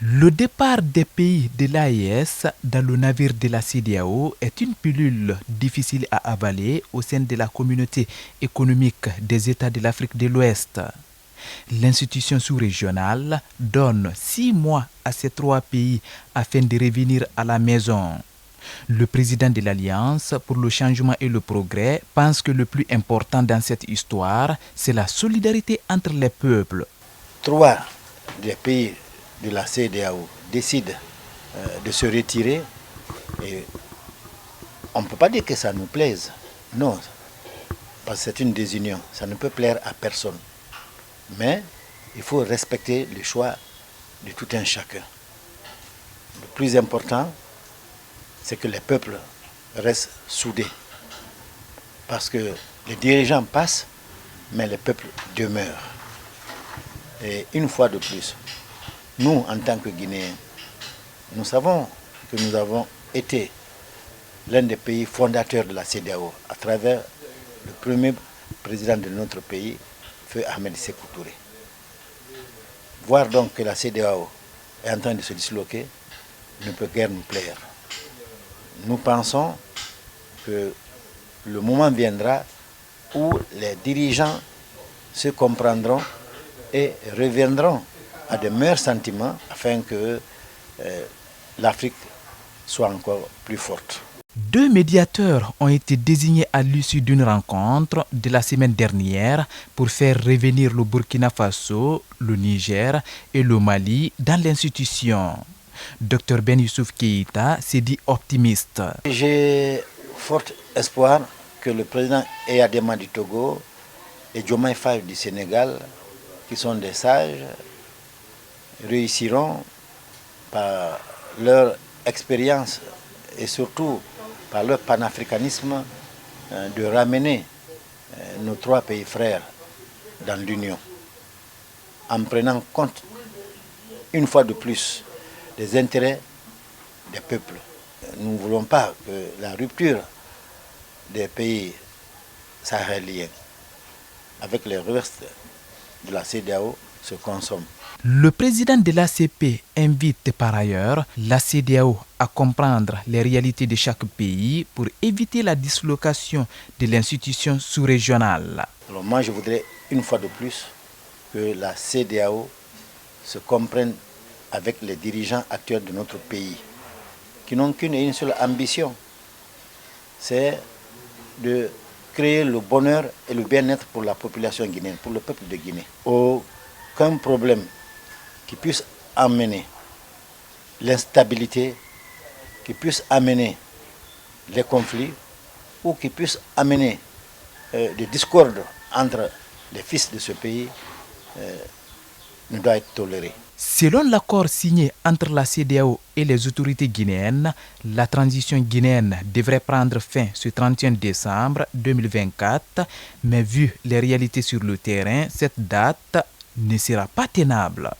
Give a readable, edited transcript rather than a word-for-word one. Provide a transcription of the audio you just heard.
Le départ des pays de l'AES dans le navire de la CEDEAO est une pilule difficile à avaler au sein de la communauté économique des États de l'Afrique de l'Ouest. L'institution sous-régionale donne 6 mois à ces 3 pays afin de revenir à la maison. Le président de l'Alliance pour le changement et le progrès pense que le plus important dans cette histoire, c'est la solidarité entre les peuples. 3 des pays de la CEDEAO décident de se retirer et on ne peut pas dire que ça nous plaise. Non, parce que c'est une désunion, ça ne peut plaire à personne. Mais il faut respecter le choix de tout un chacun. Le plus important, c'est que les peuples restent soudés. Parce que les dirigeants passent, mais les peuples demeurent. Et une fois de plus, nous, en tant que Guinéens, nous savons que nous avons été l'un des pays fondateurs de la CEDEAO à travers le premier président de notre pays, Feu Ahmed Sékou Touré. Voir donc que la CEDEAO est en train de se disloquer ne peut guère nous plaire. Nous pensons que le moment viendra où les dirigeants se comprendront et reviendront à de meilleurs sentiments afin que l'Afrique soit encore plus forte. 2 médiateurs ont été désignés à l'issue d'une rencontre de la semaine dernière pour faire revenir le Burkina Faso, le Niger et le Mali dans l'institution. Dr Ben Youssouf Keïta s'est dit optimiste. J'ai fort espoir que le président Eyadema du Togo et Diomaye Faye du Sénégal, qui sont des sages, réussiront par leur expérience et surtout par leur panafricanisme de ramener nos 3 pays frères dans l'Union, en prenant compte une fois de plus des intérêts des peuples. Nous ne voulons pas que la rupture des pays sahéliens avec les restes de la CEDEAO se consomme. Le président de l'ACP invite par ailleurs la CEDEAO à comprendre les réalités de chaque pays pour éviter la dislocation de l'institution sous-régionale. Alors moi je voudrais une fois de plus que la CEDEAO se comprenne avec les dirigeants actuels de notre pays, qui n'ont qu'une et une seule ambition, c'est de créer le bonheur et le bien-être pour la population guinéenne, pour le peuple de Guinée. Aucun problème qui puisse amener l'instabilité, qui puisse amener les conflits ou qui puisse amener des discordes entre les fils de ce pays ne doit être toléré. Selon l'accord signé entre la CEDEAO et les autorités guinéennes, la transition guinéenne devrait prendre fin ce 31 décembre 2024, mais vu les réalités sur le terrain, cette date ne sera pas tenable.